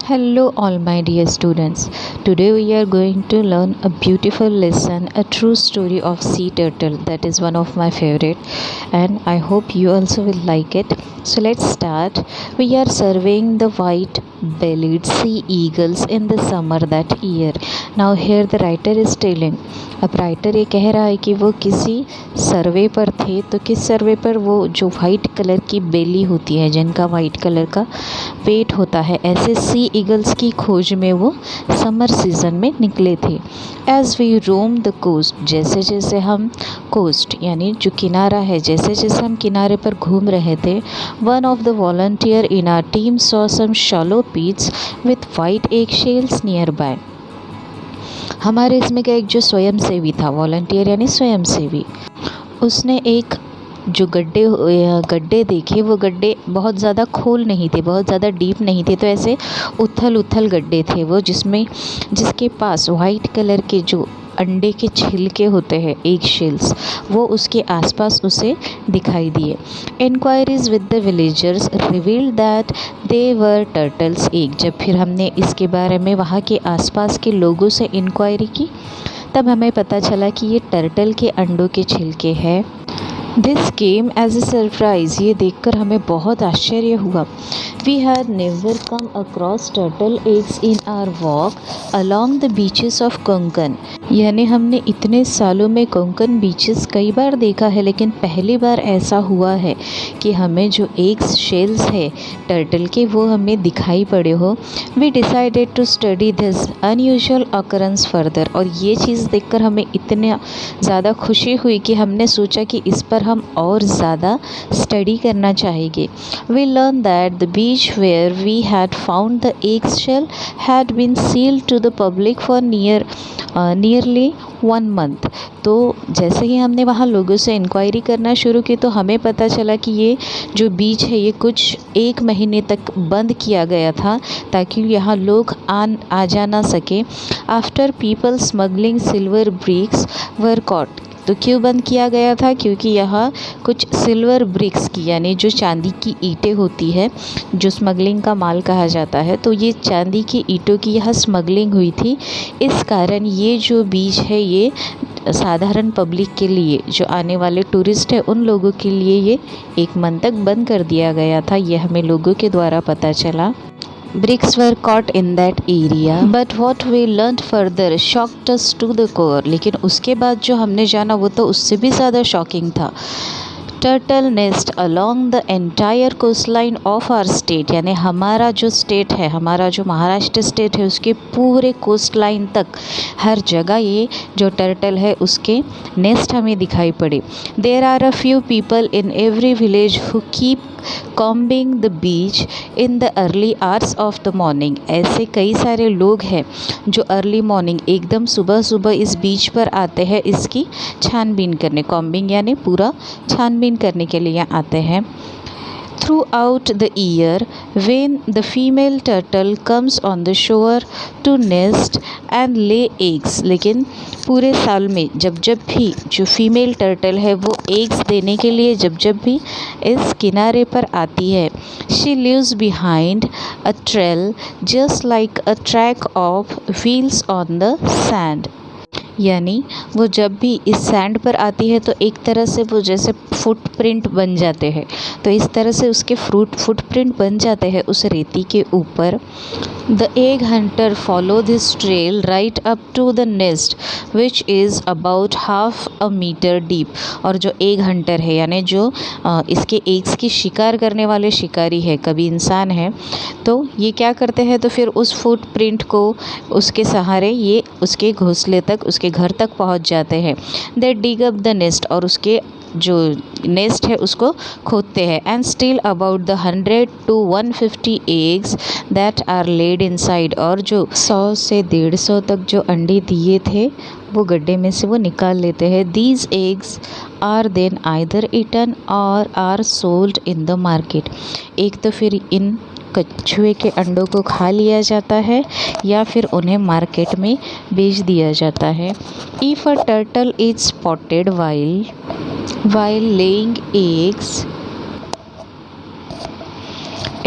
Hello, all my dear students. Today we are going to learn a beautiful lesson, a true story of sea turtle. That is one of my favorite, and I hope you also will like it. So let's start. We are surveying the white-bellied sea eagles in the summer that year. Now here the writer is telling. अब writer ये कह रहा है कि वो किसी सर्वे पर थे, तो किस सर्वे पर? वो जो वाइट कलर की बेली होती है, जिनका वाइट कलर का पेट होता है, ऐसे सी ईगल्स की खोज में वो समर सीज़न में निकले थे। As we roam the coast, जैसे जैसे हम कोस्ट यानी जो किनारा है, जैसे जैसे हम किनारे पर घूम रहे थे, one of the volunteer in our team saw some shallow pits with white egg shells nearby. हमारे इसमें का एक जो स्वयंसेवी था, वॉलंटियर यानी स्वयंसेवी, उसने एक जो गड्ढे देखे, वो गड्ढे बहुत ज़्यादा खोल नहीं थे, बहुत ज़्यादा डीप नहीं थे, तो ऐसे उथल उथल गड्ढे थे वो, जिसके पास वाइट कलर के जो अंडे के छिलके होते हैं, एग शेल्स, वो उसके आसपास उसे दिखाई दिए। Inquiries with the villagers revealed that they were turtles egg. जब फिर हमने इसके बारे में वहाँ के आसपास के लोगों से इंक्वायरी की, तब हमें पता चला कि ये टर्टल के अंडों के छिलके हैं। This came as a surprise, ये देखकर हमें बहुत आश्चर्य हुआ। We had never come across turtle eggs in our walk along the beaches of Konkan, यानी हमने इतने सालों में कोंकण बीचेस कई बार देखा है, लेकिन पहली बार ऐसा हुआ है कि हमें जो एग्स शेल्स है टर्टल के, वो हमें दिखाई पड़े हो। We decided to study this unusual occurrence further, और ये चीज़ देखकर हमें इतना ज़्यादा खुशी हुई कि हमने सोचा कि इस पर हम और ज़्यादा स्टडी करना चाहेंगे। We learn that the beach where we had found the eggshell had been sealed to the public for nearly 1 month। तो जैसे ही हमने वहाँ लोगों से इंक्वायरी करना शुरू की, तो हमें पता चला कि ये जो बीच है, ये कुछ 1 महीने तक बंद किया गया था, ताकि यहाँ लोग आ जा ना सके। After people smuggling silver bricks were caught. तो क्यों बंद किया गया था? क्योंकि यहाँ कुछ सिल्वर ब्रिक्स की, यानी जो चांदी की ईंटें होती है, जो स्मगलिंग का माल कहा जाता है, तो ये चांदी की ईंटों की यहाँ स्मगलिंग हुई थी। इस कारण ये जो बीच है, ये साधारण पब्लिक के लिए, जो आने वाले टूरिस्ट हैं, उन लोगों के लिए ये 1 मंथ तक बंद कर दिया गया था। ये हमें लोगों के द्वारा पता चला। Bricks were caught in that area, but what we learned further shocked us to the core। लेकिन उसके बाद जो हमने जाना, वो तो उससे भी ज़्यादा शॉकिंग था। Turtle nest along the entire coast line of our state, यानी हमारा जो स्टेट है, हमारा जो महाराष्ट्र स्टेट है, उसके पूरे कोस्ट लाइन तक हर जगह ये जो टर्टल है, उसके नेस्ट हमें दिखाई पड़े। There are a few people in every village who keep combing the beach in the early hours of the morning. ऐसे कई सारे लोग हैं जो अर्ली मॉर्निंग, एकदम सुबह सुबह इस बीच पर आते हैं इसकी छानबीन करने। कॉम्बिंग यानी पूरा छानबीन करने के लिए आते हैं। Throughout the year, when the female turtle comes on the shore to nest and lay eggs, लेकिन पूरे साल में जब जब भी जो फीमेल टर्टल है, वो एग्स देने के लिए जब जब भी इस किनारे पर आती है, she leaves behind a trail just like a track of wheels on the sand। यानी वो जब भी इस सैंड पर आती है, तो एक तरह से वो जैसे फुटप्रिंट बन जाते हैं, तो इस तरह से उसके फुटप्रिंट बन जाते हैं उस रेती के ऊपर। The egg hunter follow this trail right up to the nest which is about 1/2 metre deep. और जो एग हंटर है, यानी जो इसके एग्स की शिकार करने वाले शिकारी है, कभी इंसान है, तो ये क्या करते हैं, तो फिर उस फुटप्रिंट को उसके सहारे ये उसके घोंसले तक, उसके घर तक पहुंच जाते हैं। They dig up the nest, और उसके जो नेस्ट है उसको खोदते हैं। And still about the 100 to 150 eggs that are laid inside, और जो 100 से 150 तक जो अंडे दिए थे, वो गड्ढे में से वो निकाल लेते हैं। These eggs are then either eaten or are sold in the market. एक तो फिर इन कछुए के अंडों को खा लिया जाता है, या फिर उन्हें मार्केट में बेच दिया जाता है। If a turtle is spotted while laying eggs,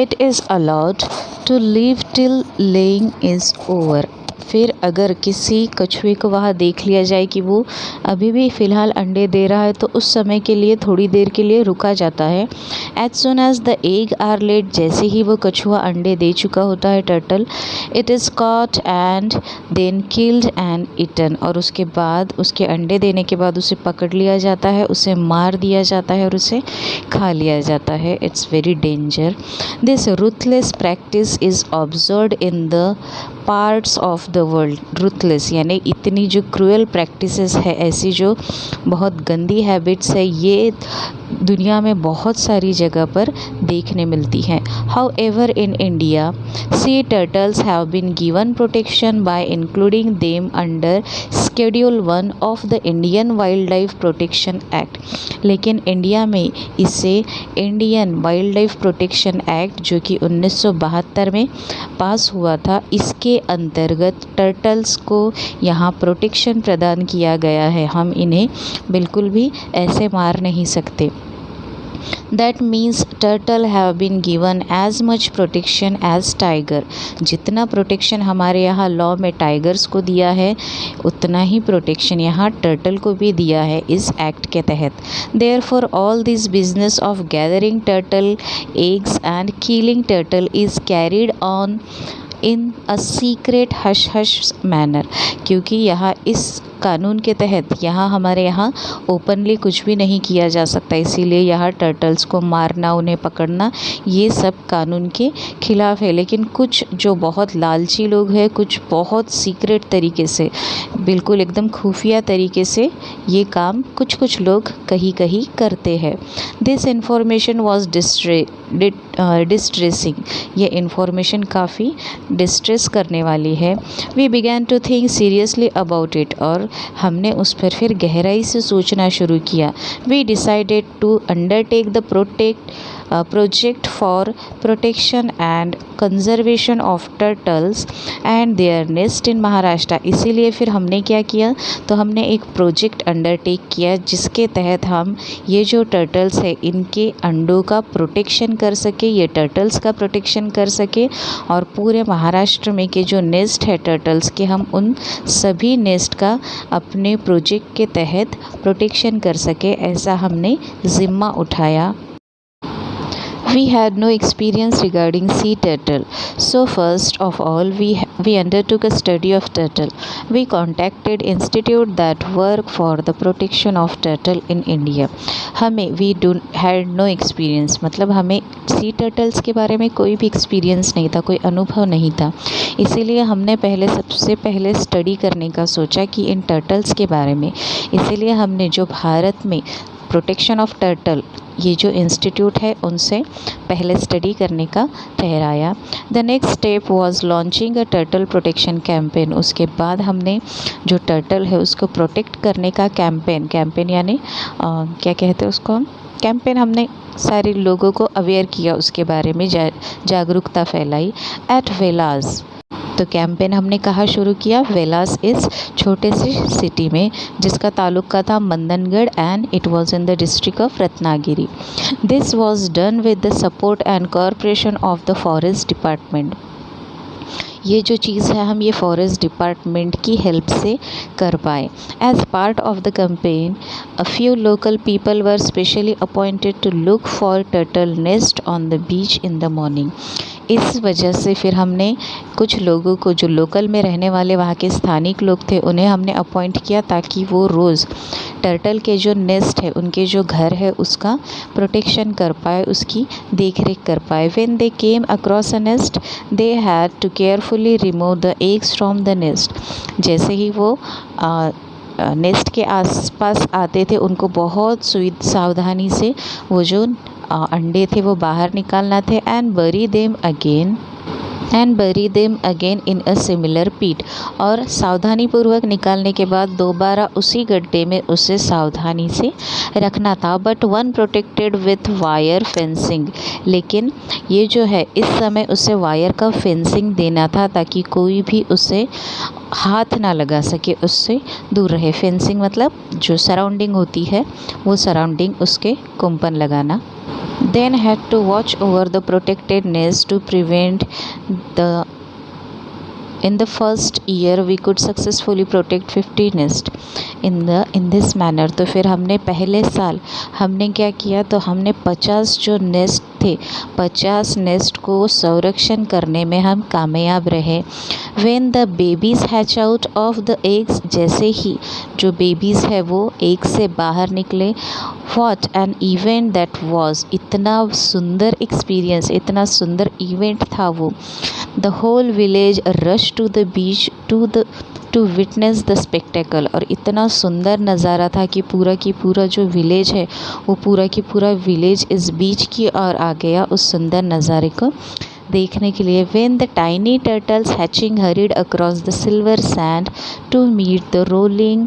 It is allowed to live till laying is over. फिर अगर किसी कछुए को वहाँ देख लिया जाए कि वो अभी भी फ़िलहाल अंडे दे रहा है तो उस समय के लिए थोड़ी देर के लिए रुका जाता है। As soon as the egg are laid, जैसे ही वो कछुआ अंडे दे चुका होता है turtle, it is caught and then killed and eaten, और उसके बाद उसके अंडे देने के बाद उसे पकड़ लिया जाता है, उसे मार दिया जाता है और उसे खा लिया जाता है। It's very danger. This ruthless practice is observed in the parts of the world. Ruthless यानी इतनी जो क्रूअल प्रैक्टिसेस है, ऐसी जो बहुत गंदी हैबिट्स है, ये दुनिया में बहुत सारी जगह पर देखने मिलती हैं। However in India sea turtles have been given protection by including them under schedule 1 of the Indian wild life protection act. लेकिन इंडिया में इसे Indian wild life protection act, जो कि 1972 में पास हुआ था, इसके अंतर्गत टर्टल्स को यहाँ प्रोटेक्शन प्रदान किया गया है। हम इन्हें बिल्कुल भी ऐसे मार नहीं सकते। That means turtle have been given as much protection as tiger। जितना प्रोटेक्शन हमारे यहाँ लॉ में टाइगर्स को दिया है, उतना ही प्रोटेक्शन यहाँ टर्टल को भी दिया है इस एक्ट के तहत। Therefore all this business of gathering turtle eggs and killing turtle is carried on in a secret hush hush manner, क्योंकि यहाँ इस कानून के तहत यहाँ हमारे यहाँ ओपनली कुछ भी नहीं किया जा सकता, इसीलिए यहाँ टर्टल्स को मारना, उन्हें पकड़ना, ये सब कानून के खिलाफ़ है। लेकिन कुछ जो बहुत लालची लोग हैं, कुछ बहुत सीक्रेट तरीके से, बिल्कुल एकदम खुफिया तरीके से ये काम कुछ लोग कहीं कहीं करते हैं। दिस इन्फॉर्मेशन वॉज डिस्ट्रेसिंग, ये इन्फॉर्मेशन काफ़ी डिस्ट्रेस करने वाली है। We began to think seriously about it, और हमने उस पर फिर गहराई से सोचना शुरू किया। We decided to undertake the project for protection and conservation of turtles and their nest in Maharashtra. इसीलिए फिर हमने क्या किया, तो हमने एक प्रोजेक्ट अंडरटेक किया जिसके तहत हम ये जो टर्टल्स है इनके अंडों का प्रोटेक्शन कर सके, ये टर्टल्स का प्रोटेक्शन कर सके, और पूरे महाराष्ट्र में के जो नेस्ट है टर्टल्स के, हम उन सभी नेस्ट का अपने प्रोजेक्ट के तहत प्रोटेक्शन कर सके, ऐसा हमने ज़िम्मा उठाया। We had no experience regarding sea turtle, so first of all we undertook a study of turtle. We contacted institute that work for the protection of turtle in India. we had no experience, मतलब हमें sea turtles के बारे में कोई भी experience नहीं था, कोई अनुभव नहीं था, इसीलिए हमने सबसे पहले स्टडी करने का सोचा कि इन टर्टल्स के बारे में। इसीलिए हमने जो भारत में प्रोटेक्शन ऑफ टर्टल ये जो इंस्टीट्यूट है उनसे पहले स्टडी करने का ठहराया। The next step was launching a turtle protection campaign. उसके बाद हमने जो टर्टल है उसको प्रोटेक्ट करने का कैंपेन यानी क्या कहते हैं उसको हम, कैंपेन, हमने सारे लोगों को अवेयर किया, उसके बारे में जागरूकता फैलाई। एट वेलास, तो कैंपेन हमने कहाँ शुरू किया, वेलास इस छोटे से सिटी में जिसका तालुका था Mandangad, and it was in the district of Ratnagiri. This was done with the support and cooperation of the forest department. ये जो चीज़ है हम ये फॉरेस्ट डिपार्टमेंट की हेल्प से कर पाए। As part of the campaign a few local people were specially appointed to look for turtle nest on the beach in the morning. इस वजह से फिर हमने कुछ लोगों को, जो लोकल में रहने वाले वहाँ के स्थानिक लोग थे, उन्हें हमने अपॉइंट किया ताकि वो रोज़ टर्टल के जो नेस्ट है, उनके जो घर है, उसका प्रोटेक्शन कर पाए, उसकी देख रेख कर पाए। When they came across a nest they had to carefully remove the eggs from the nest. जैसे ही वो नेस्ट के आसपास आते थे, उनको बहुत सावधानी से वो जो अंडे थे वो बाहर निकालना थे, एंड बरी them again in a similar पीट। और सावधानी पूर्वक निकालने के बाद दोबारा उसी गड्ढे में उसे सावधानी से रखना था। But one protected with wire fencing, लेकिन ये जो है इस समय उसे वायर का फेंसिंग देना था ताकि कोई भी उसे हाथ ना लगा सके, उससे दूर रहे। फेंसिंग मतलब जो सराउंडिंग होती है वो सराउंडिंग उसके कुंपन लगाना। then had to watch over the protected nest to prevent the in the first year we could successfully protect 50 nest in this manner। तो फिर हमने पहले साल हमने क्या किया, तो हमने 50 जो नेस्ट थे 50 नेस्ट को संरक्षण करने में हम कामयाब रहे। When the babies hatch out of the eggs, जैसे ही जो बेबीज़ है वो एग से बाहर निकले, what an event that was, इतना सुंदर एक्सपीरियंस, इतना सुंदर इवेंट था वो। The whole village rushed to the beach to witness the spectacle, और इतना सुंदर नज़ारा था कि पूरा की पूरा जो विलेज है वो पूरा की पूरा विलेज इस बीच की ओर आ गया उस सुंदर नज़ारे को देखने के लिए। When the tiny turtles hatching hurried across the silver sand to meet the rolling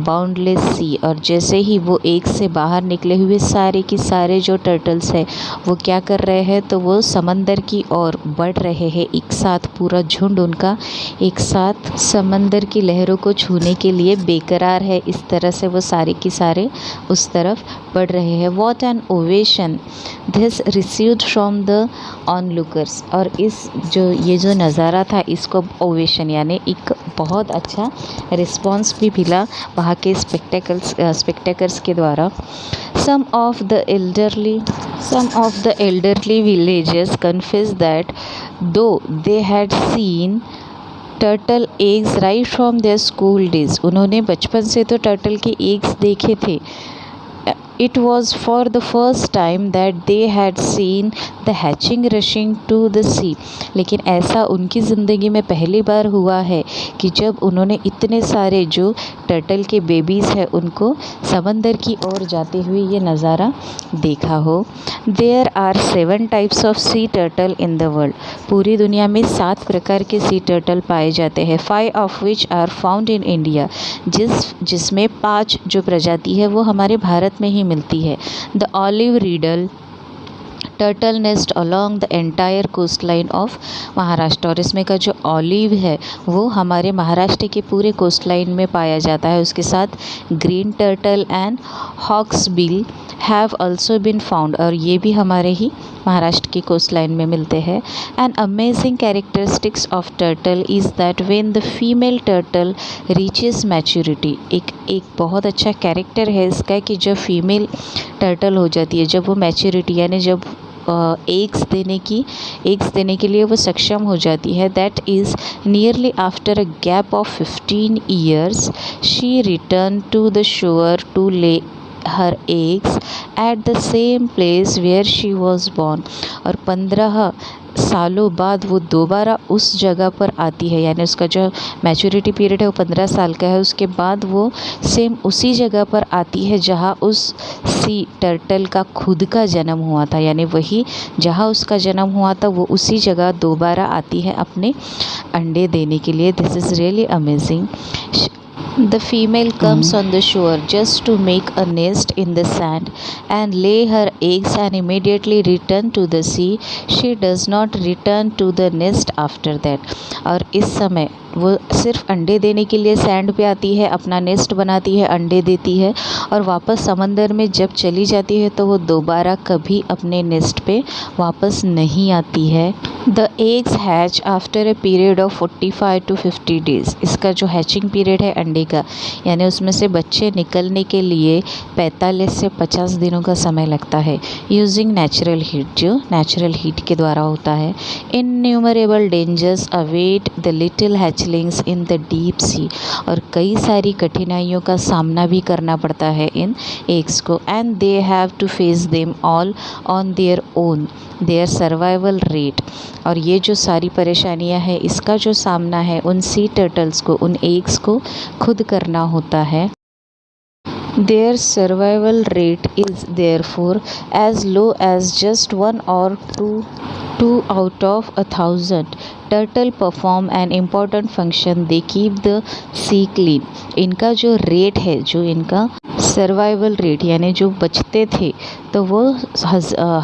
boundless sea, और जैसे ही वो एक से बाहर निकले हुए सारे की सारे जो टर्टल्स है वो क्या कर रहे हैं, तो वो समंदर की ओर बढ़ रहे हैं एक साथ, पूरा झुंड उनका एक साथ समंदर की लहरों को छूने के लिए बेकरार है। इस तरह से वो सारे की सारे उस तरफ बढ़ रहे हैं। What an ovation this received from the onlookers, और ये जो नज़ारा था इसको ओवेशन यानी एक बहुत अच्छा रिस्पॉन्स भी मिला वहाँ के स्पेक्टेकर्स के द्वारा। Some of the elderly villagers confessed that though they had seen turtle eggs right from their school days, उन्होंने बचपन से तो टर्टल के एग्स देखे थे। It was for the first time that they had seen the hatching rushing to the sea, लेकिन ऐसा उनकी ज़िंदगी में पहली बार हुआ है कि जब उन्होंने इतने सारे जो टर्टल के बेबीज़ हैं उनको समंदर की ओर जाते हुए ये नज़ारा देखा हो। There are 7 types of sea turtle in the world, पूरी दुनिया में 7 प्रकार के सी टर्टल पाए जाते हैं। 5 of which are found in India, जिसमें 5 जो प्रजाति है वो हमारे भारत में ही मिलती है। The olive ridley turtle nest along the entire coast line of Maharashtra, और इसमें का जो ऑलिव है वो हमारे महाराष्ट्र के पूरे कोस्ट लाइन में पाया जाता है। उसके साथ green turtle and hawksbill have also been found, और ये भी हमारे ही महाराष्ट्र की कोस्ट लाइन में मिलते हैं। An amazing characteristics of turtle is that when the female turtle reaches maturity, एक बहुत अच्छा कैरेक्टर है इसका कि जब फीमेल टर्टल हो जाती है, जब वो मैच्योरिटी यानी जब एग्स देने के लिए वो सक्षम हो जाती है, that is nearly after a gap of 15 years she return to the shore to lay her eggs at the same place where she was born, और 15 सालों बाद वो दोबारा उस जगह पर आती है, यानी उसका जो मैच्योरिटी पीरियड है वो 15 साल का है। उसके बाद वो सेम उसी जगह पर आती है जहाँ उस सी टर्टल का खुद का जन्म हुआ था, यानी वही जहाँ उसका जन्म हुआ था वो उसी जगह दोबारा आती है अपने अंडे देने के लिए। This is really amazing. The female comes on the shore just to make a nest in the sand and lay her eggs and immediately return to the sea. She does not return to the nest after that. और इस समय वो सिर्फ अंडे देने के लिए sand पे आती है, अपना नेस्ट बनाती है, अंडे देती है और वापस समंदर में जब चली जाती है तो वो दोबारा कभी अपने नेस्ट पे वापस नहीं आती है। The eggs hatch after a period of 45 to 50 days। इसका जो हैचिंग पीरियड है अंडे का, यानी उसमें से बच्चे निकलने के लिए 45 से 50 दिनों का समय लगता है। यूजिंग नेचुरल हीट, जो नेचुरल हीट के द्वारा होता है। Innumerable dangers await the little hatchlings in the deep sea, और कई सारी कठिनाइयों का सामना भी करना पड़ता है इन एग्स को। And they have to face them all on their own their survival rate, और ये जो सारी परेशानियां हैं इसका जो सामना है उन सी टर्टल्स को, उन एग्स को खुद करना होता है। Their survival rate is therefore as low as just 1 or 2 out of 1,000. Turtle perform an important function. They keep the sea clean. इनका जो रेट है, जो इनका सर्वाइवल रेट यानी जो बचते थे तो वो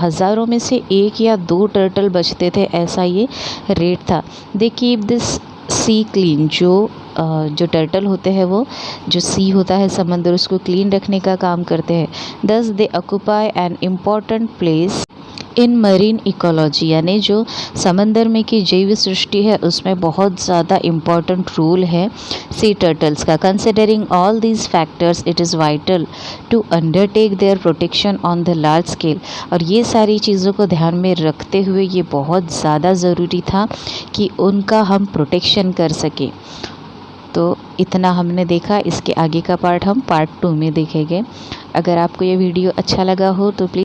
हज़ारों में से 1 या 2 टर्टल बचते थे, ऐसा ये रेट था। They keep this sea clean, जो टर्टल होते हैं वो जो सी होता है समंदर उसको क्लीन रखने का काम करते हैं। दस दे occupy an important place in marine ecology यानी जो समंदर में की जैव सृष्टि है उसमें बहुत ज़्यादा इम्पॉर्टेंट रोल है सी टर्टल्स का। Considering all these factors it is vital to undertake their protection on the large scale. और ये सारी चीज़ों को ध्यान में रखते हुए ये बहुत ज़्यादा ज़रूरी था कि उनका हम प्रोटेक्शन कर सकें। तो इतना हमने देखा, इसके आगे का पार्ट हम पार्ट 2 में देखेंगे। अगर आपको ये वीडियो अच्छा लगा हो तो प्लीज़